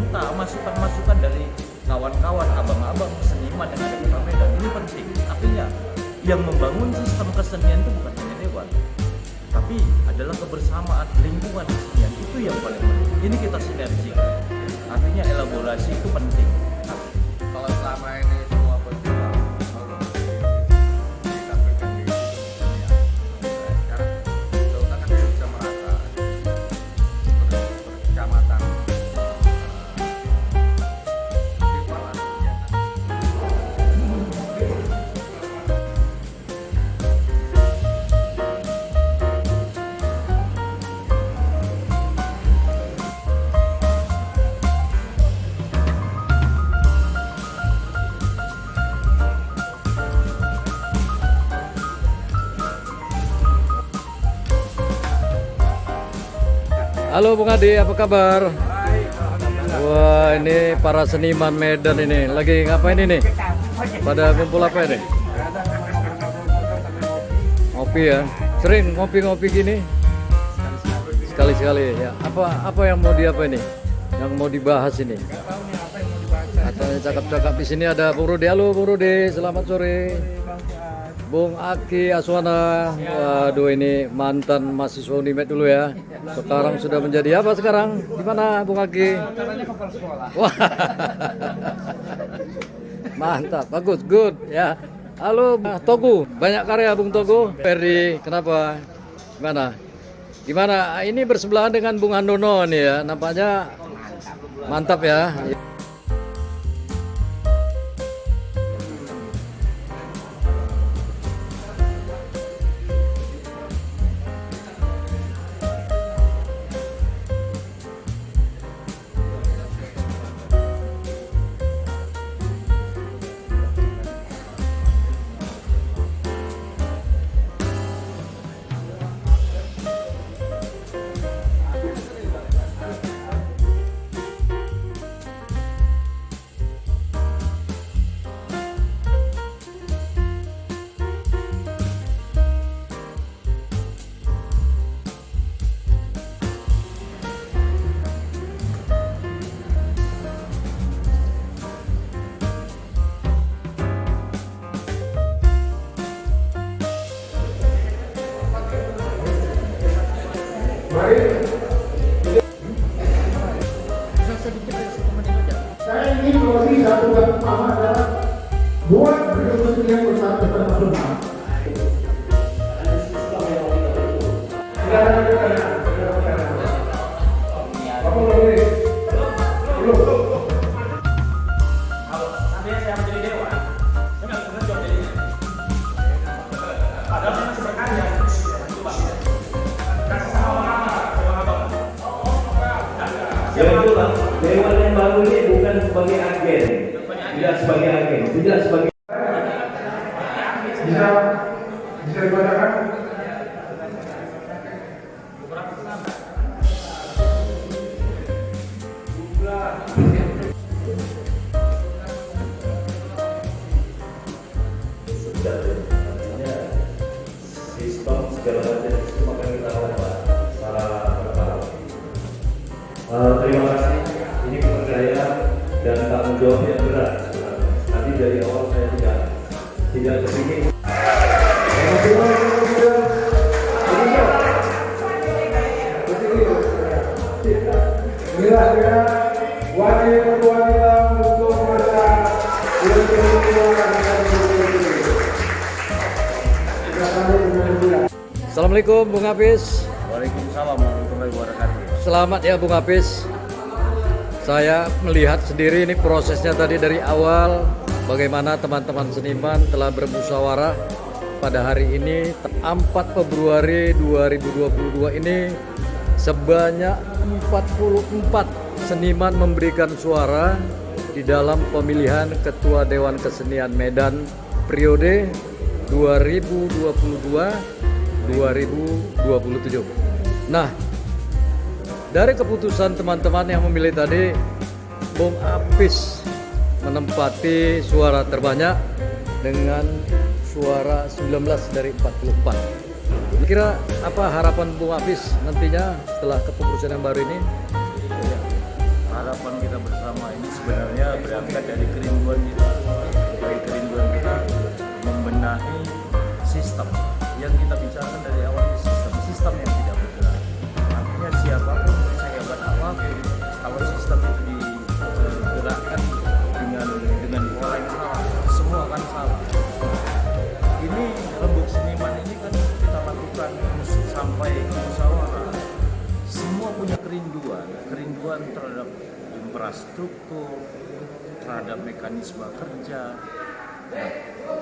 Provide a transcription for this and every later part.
minta masukan-masukan dari kawan-kawan, abang-abang seniman yang ada di Kota Medan. Ini penting. Artinya yang membangun sistem kesenian itu bukan hanya dewan, tapi adalah kebersamaan lingkungan kesenian, itu yang paling penting. Ini kita sinergi. Artinya elaborasi itu penting. Kalau selama ini semua berjuang ditampilkan di dunia, sekarang kita kan bisa merasa berkecamatan visualan kegiatan. Halo Bung Adi, apa kabar? Wah, ini para seniman Medan ini lagi ngapain ini? Pada kumpul apa ini? Ngopi ya. Sering ngopi-ngopi gini? Sekali-sekali ya. Apa yang mau ini? Yang mau dibahas ini? Katanya cakap-cakap. Di sini ada Bung Rudi. Halo Bung Rudi, selamat sore. Bung Aki Aswana, waduh ini mantan mahasiswa Unimed dulu ya. Sekarang sudah menjadi apa sekarang? Di mana Bung Aki? Wah, mantap, bagus, good ya. Halo Togu, banyak karya Bung Togu. Ferdi, kenapa? Gimana? Ini bersebelahan dengan Bung Handono nih ya. Nampaknya mantap ya. Saya ingin mewakili satu yang pertama adalah buat kesenian bersatu nasional. Dewan yang baru ini bukan sebagai agen, tidak sebagai agen, tidak sebagai. Bisa dibacakan? Sistem segala macam itu akan kita lakukan secara bertahap. Terima kasih. Ini kepercayaan dan tanggung jawab yang berat. Tadi dari awal saya tidak kepingin. Kira-kira wanita untuk masa Assalamualaikum Bung Hafiz. Waalaikumsalam warahmatullahi wabarakatuh. Selamat ya Bung Hafiz. Saya melihat sendiri ini prosesnya tadi dari awal bagaimana teman-teman seniman telah bermusyawarah pada hari ini 4 Februari 2022 ini sebanyak 44 seniman memberikan suara di dalam pemilihan Ketua Dewan Kesenian Medan periode 2022-2027. Nah, dari keputusan teman-teman yang memilih tadi, Bung Hafiz menempati suara terbanyak dengan suara 19 dari 44. Kira apa harapan Bung Hafiz nantinya setelah kepengurusan yang baru ini? harapan kita bersama ini sebenarnya berangkat dari kerinduan kita, membenahi sistem yang kita bicarakan dari awal, sistem yang tidak bergerak. Artinya siapapun sehebat apapun, kalau sistem itu digerakkan dengan pola yang salah, semua akan salah. Ini Rembuk Seniman ini kan kita lakukan sampai musyawarah. Semua punya kerinduan terhadap infrastruktur, terhadap mekanisme kerja. Nah,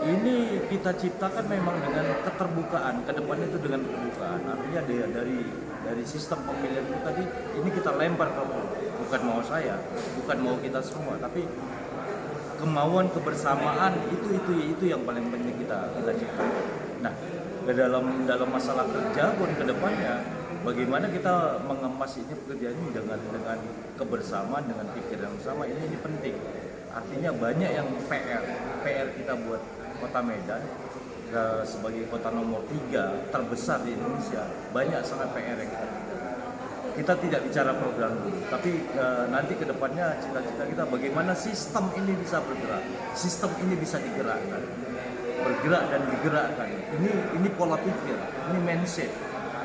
ini kita ciptakan memang dengan keterbukaan, ke depan itu dengan keterbukaan. Artinya dari sistem pemilihan itu tadi, ini kita lempar ke bukan mau saya, bukan mau kita semua, tapi kemauan kebersamaan itu yang paling penting kita ciptakan. Nah, dalam masalah kerja pun ke depannya, bagaimana kita mengemas ini pekerjaan ini dengan kebersamaan, dengan pikiran yang sama, ini penting. Artinya banyak yang PR kita buat Kota Medan sebagai kota nomor 3 terbesar di Indonesia, banyak sangat PR yang kita tidak bicara program dulu, tapi nanti ke depannya cita-cita kita bagaimana sistem ini bisa bergerak, sistem ini bisa digerakkan, bergerak dan digerakkan. Ini pola pikir, ini mindset.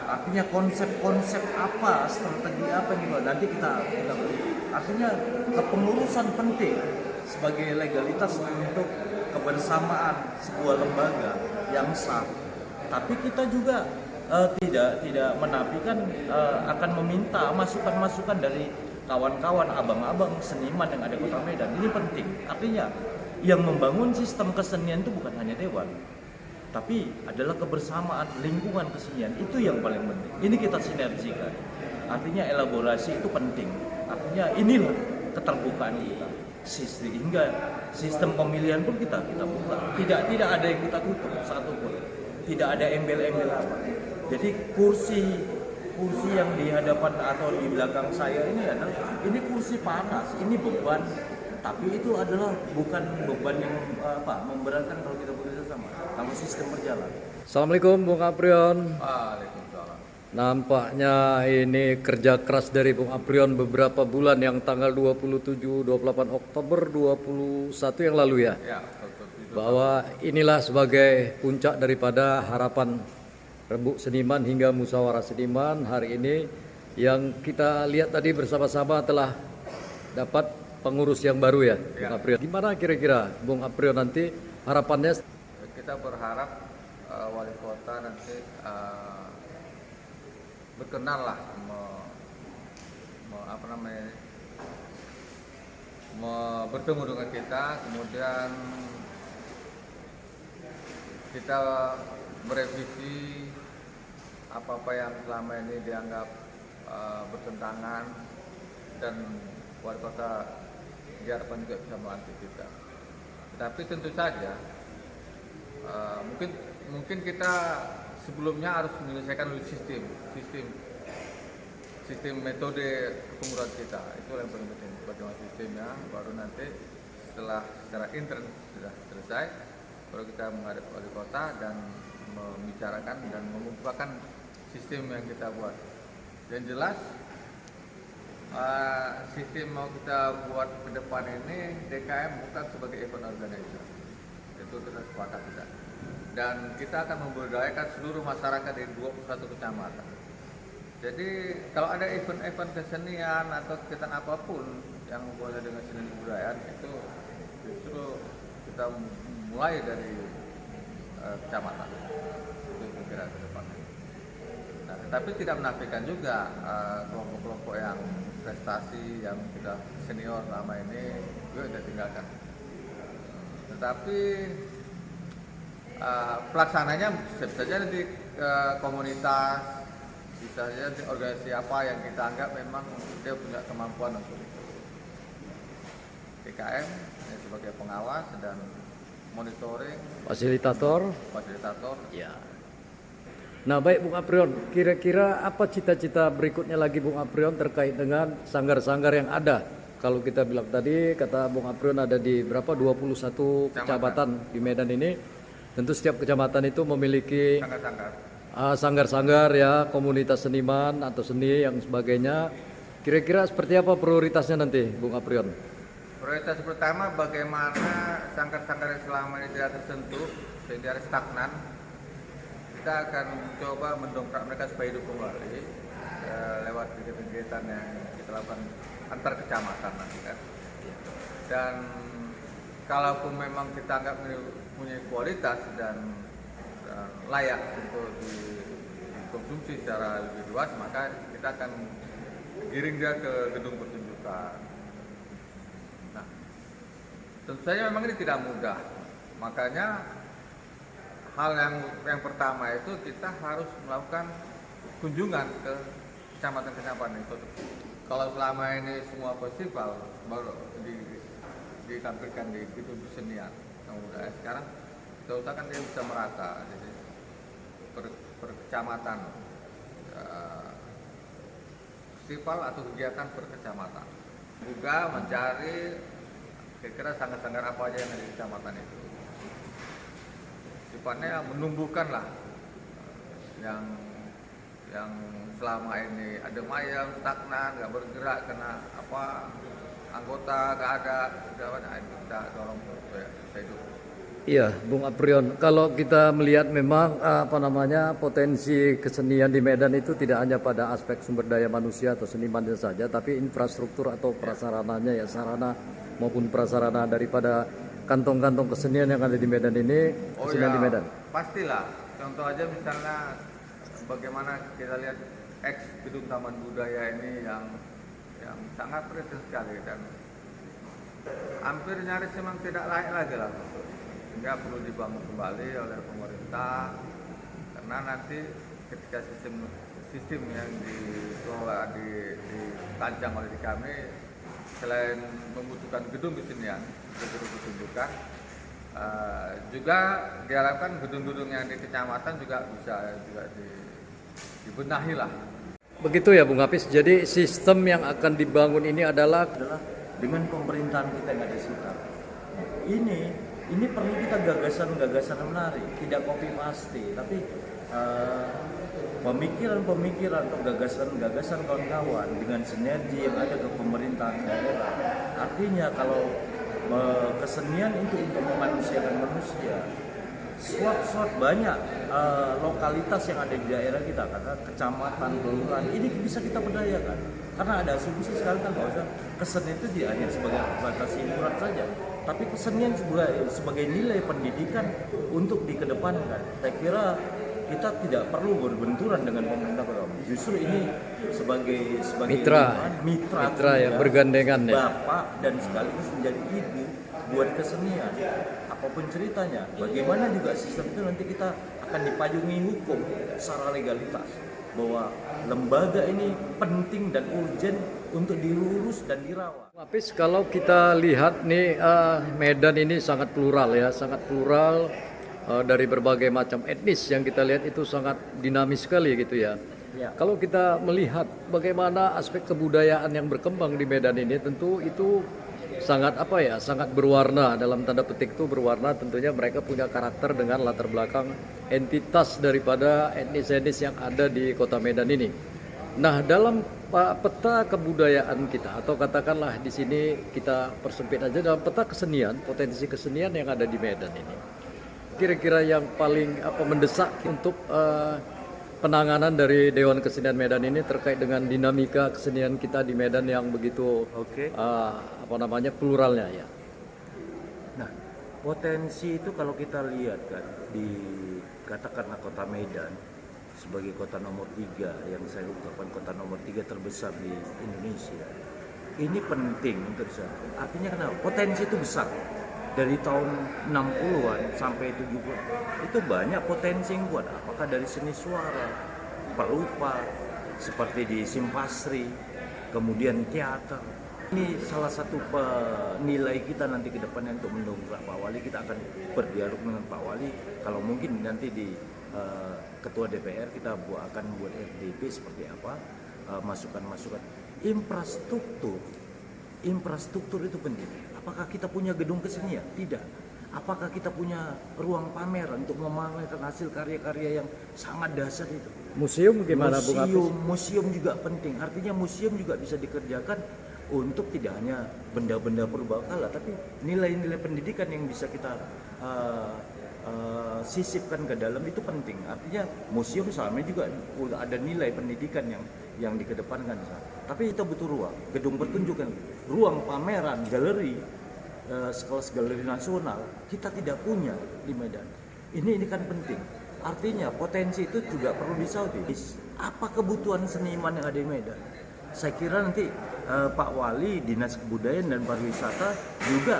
Artinya konsep apa, strategi apa nih, nanti kita beri. Artinya kepengurusan penting sebagai legalitas untuk kebersamaan sebuah lembaga yang sah. Tapi kita juga tidak menafikan akan meminta masukan-masukan dari kawan-kawan abang-abang seniman yang ada Kota Medan. Ini penting. Artinya yang membangun sistem kesenian itu bukan hanya dewan, tapi adalah kebersamaan lingkungan kesenian, itu yang paling penting. Ini kita sinergikan. Artinya elaborasi itu penting. Artinya inilah keterbukaan kita. Sehingga sistem pemilihan pun kita buka. Tidak ada yang kita tutup satupun. Tidak ada embel-embel apa. Jadi kursi yang di hadapan atau di belakang saya ini kursi panas, ini beban. Tapi itu adalah bukan beban yang memberatkan kalau kita bekerja sama. Kalau sistem berjalan. Assalamualaikum Bung Aprion. Waalaikumsalam. Nampaknya ini kerja keras dari Bung Aprion beberapa bulan, yang tanggal 27-28 Oktober 21 yang lalu ya. Ya, Bahwa inilah sebagai puncak daripada harapan Rembuk Seniman hingga Musyawarah Seniman hari ini, yang kita lihat tadi bersama-sama telah dapat pengurus yang baru ya, Bung Aprion. Gimana kira-kira Bung Aprion nanti harapannya? kita berharap wali kota nanti berkenan lah bertemu dengan kita, kemudian kita merevisi apa-apa yang selama ini dianggap bertentangan, dan wali kota diharapkan juga bisa melantik kita. Tetapi tentu saja mungkin kita sebelumnya harus menyelesaikan dulu sistem metode pengurusan kita. Itu yang paling penting, bagaimana sistemnya, baru nanti setelah secara intern sudah selesai, baru kita menghadap wali kota dan membicarakan dan mengumpulkan sistem yang kita buat. Dan jelas sistem mau kita buat ke depan ini DKM bukan sebagai event organizer, itu kita sepakat kita. Dan kita akan memberdayakan seluruh masyarakat di 21 kecamatan. Jadi kalau ada event-event kesenian atau kegiatan apapun yang hubungannya dengan seni kebudayaan, itu justru kita mulai dari kecamatan. Itu kira-kira ke depannya. Nah, tapi tidak menafikan juga kelompok-kelompok yang prestasi, yang sudah senior selama ini juga tidak tinggalkan. Tetapi pelaksananya bisa saja nanti komunitas, bisa saja nanti organisasi apa yang kita anggap memang dia punya kemampuan untuk itu. DKM sebagai pengawas dan monitoring, Fasilitator. Ya. Nah baik Bung Aprion, kira-kira apa cita-cita berikutnya lagi Bung Aprion terkait dengan sanggar-sanggar yang ada? Kalau kita bilang tadi, kata Bung Aprion ada di berapa? 21 kecamatan di Medan ini. Tentu setiap kecamatan itu memiliki sanggar-sanggar ya, komunitas seniman atau seni yang sebagainya. Kira-kira seperti apa prioritasnya nanti, Bung Aprion? Prioritas pertama bagaimana sangkar-sangkar yang selama ini tidak tersentuh sehingga stagnan. Kita akan coba mendongkrak mereka supaya hidup kembali lewat kegiatan yang kita lakukan antar kecamatan nanti kan. Dan kalaupun memang kita anggap punya kualitas dan layak untuk dikonsumsi secara lebih luas, maka kita akan giring dia ke gedung pertunjukan. Nah, tentu saja memang ini tidak mudah. Makanya hal yang pertama itu kita harus melakukan kunjungan ke kecamatan-kecamatan itu. Kalau selama ini semua festival baru ditampilkan di gedung kesenian, kemudian sekarang kita usahakan dia bisa merata, jadi per kecamatan, festival atau kegiatan per kecamatan. Juga mencari kira-kira sanggar-sanggar apa aja yang ada di kecamatan itu. Sifatnya menumbuhkan lah yang selama ini ada ayam stagnan, nggak bergerak karena anggota nggak ada, itu kita dorong supaya hidup. Iya, Bung Aprion. Kalau kita melihat memang potensi kesenian di Medan itu tidak hanya pada aspek sumber daya manusia atau senimannya saja, tapi infrastruktur atau prasarananya ya, sarana maupun prasarana daripada kantong-kantong kesenian yang ada di Medan ini, kesenian di Medan. Pastilah. Contoh aja misalnya bagaimana kita lihat gedung Taman Budaya ini yang sangat precious sekali dan hampir nyaris memang tidak layak lagi lah. Sehingga perlu dibangun kembali oleh pemerintah, karena nanti ketika sistem yang dikelola dirancang oleh kami, selain membutuhkan gedung kesenian, gedung pertunjukan, juga diharapkan gedung-gedung yang di kecamatan juga bisa dibenahi lah. Begitu ya Bung Hafiz. Jadi sistem yang akan dibangun ini adalah dengan pemerintahan kita yang ada di sekitar. Ini perlu kita gagasan-gagasan menarik, tidak copy paste, tapi pemikiran-pemikiran atau gagasan-gagasan kawan-kawan dengan sinergi yang ada ke pemerintahan daerah. Artinya kalau kesenian itu untuk memanusiakan manusia, suatu banyak lokalitas yang ada di daerah kita, karena kecamatan, kelurahan, ini bisa kita berdayakan. Karena ada asumsi sekarang kan bahwa kesenian itu tidak hanya sebagai batas hiburan saja, tapi kesenian juga sebagai nilai pendidikan untuk dikedepankan. Saya kira kita tidak perlu berbenturan dengan pemerintah kota. Justru ini sebagai mitra yang bergandengan ya. Bapak dan sekaligus menjadi ibu buat kesenian. Apapun ceritanya, bagaimana juga sistem itu nanti kita akan dipayungi hukum secara legalitas bahwa lembaga ini penting dan urgent untuk diurus dan dirawat. Hafiz, kalau kita lihat nih Medan ini sangat plural ya, sangat plural dari berbagai macam etnis yang kita lihat itu sangat dinamis sekali gitu ya. Kalau kita melihat bagaimana aspek kebudayaan yang berkembang di Medan ini, tentu itu sangat sangat berwarna, dalam tanda petik itu berwarna. Tentunya mereka punya karakter dengan latar belakang entitas daripada etnis-etnis yang ada di kota Medan ini. Nah, dalam peta kebudayaan kita, atau katakanlah di sini kita persempit aja dalam peta kesenian, potensi kesenian yang ada di Medan ini, kira-kira yang paling mendesak untuk penanganan dari Dewan Kesenian Medan ini terkait dengan dinamika kesenian kita di Medan yang begitu pluralnya ya. Nah, potensi itu kalau kita lihat kan di katakanlah kota Medan sebagai kota nomor 3 yang saya ungkapkan kota nomor 3 terbesar di Indonesia. Ini penting untuk disatukan. Artinya kenapa? Potensi itu besar. Dari tahun 60-an sampai 70-an itu banyak potensi yang kuat. Apakah dari seni suara, perupa, seperti di Simpasri, kemudian teater. Ini salah satu penilai kita nanti ke depannya untuk mendongkrak Pak Wali. Kita akan berdialog dengan Pak Wali. Kalau mungkin nanti di Ketua DPR kita akan buat RDP seperti apa, masukan-masukan. Infrastruktur itu penting. Apakah kita punya gedung kesenian? Tidak. Apakah kita punya ruang pameran untuk memamerkan hasil karya-karya yang sangat dasar itu? Museum gimana Bung Apis? Museum juga penting. Artinya museum juga bisa dikerjakan untuk tidak hanya benda-benda purbakala, tapi nilai-nilai pendidikan yang bisa kita sisipkan ke dalam itu penting. Artinya museum sama juga ada nilai pendidikan yang dikedepankan. Tapi kita butuh ruang, gedung pertunjukan, ruang pameran, galeri, sekelas galeri nasional kita tidak punya di Medan. Ini kan penting. Artinya potensi itu juga perlu disauti. Apa kebutuhan seniman yang ada di Medan? Saya kira nanti Pak Wali, Dinas Kebudayaan dan Pariwisata juga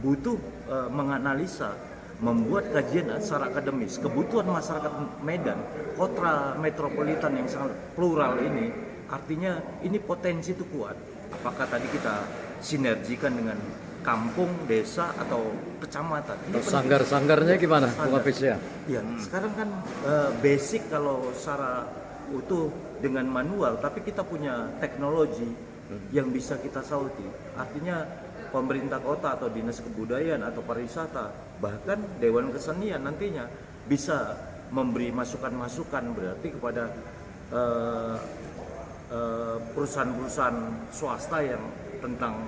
butuh menganalisa, membuat kajian secara akademis kebutuhan masyarakat Medan, kota metropolitan yang sangat plural ini. Artinya ini potensi itu kuat. Apakah tadi kita sinergikan dengan kampung, desa atau kecamatan? Sanggar-sanggarnya gimana Bung Apis ya? Ya, sekarang kan basic kalau secara utuh dengan manual, tapi kita punya teknologi yang bisa kita sauti. Artinya pemerintah kota atau dinas kebudayaan atau pariwisata, bahkan Dewan Kesenian nantinya bisa memberi masukan-masukan berarti kepada perusahaan-perusahaan swasta yang tentang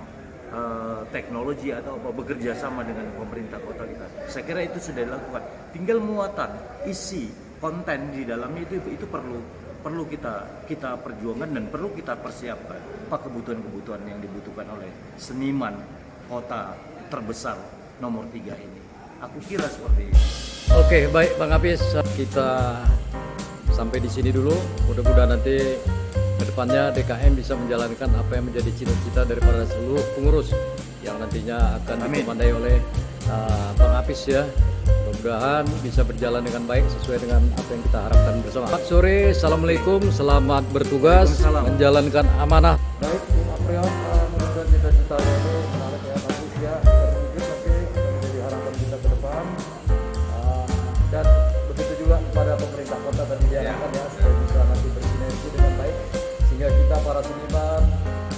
teknologi atau bekerja sama dengan pemerintah kota kita. Saya kira itu sudah dilakukan. Tinggal muatan, isi, konten di dalamnya itu perlu kita perjuangkan dan perlu kita persiapkan. Apa kebutuhan-kebutuhan yang dibutuhkan oleh seniman kota terbesar nomor 3 ini. Aku kira seperti itu. Oke, baik Bang Apis, kita sampai di sini dulu. Mudah-mudahan nanti kedepannya DKM bisa menjalankan apa yang menjadi cita-cita daripada seluruh pengurus yang nantinya akan dikomandai oleh Bang Apis ya. Mudah-mudahan bisa berjalan dengan baik sesuai dengan apa yang kita harapkan bersama. Selamat sore, assalamualaikum, selamat bertugas, menjalankan amanah. Baik, Bung Aprion, mudah-mudahan cita-citanya ini menarik ya, bagus ya, terwujud nanti menjadi harapan kita ke depan. Dan begitu juga kepada pemerintah kota tadi diarahkan ya, supaya bisa nanti bersinergi dengan baik, sehingga kita para seniman,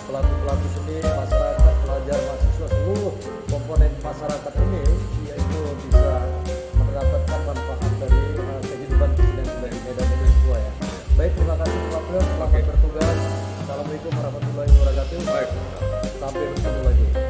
pelaku-pelaku seni, masyarakat, pelajar, mahasiswa, seluruh komponen masyarakat ini yaitu bisa mendapatkan manfaat dari kehidupan kesenian di Medan ini semua ya. Baik, terima kasih Pak Aprion, selamat bertugas. Assalamualaikum warahmatullahi wabarakatuh. Sampai bertemu lagi.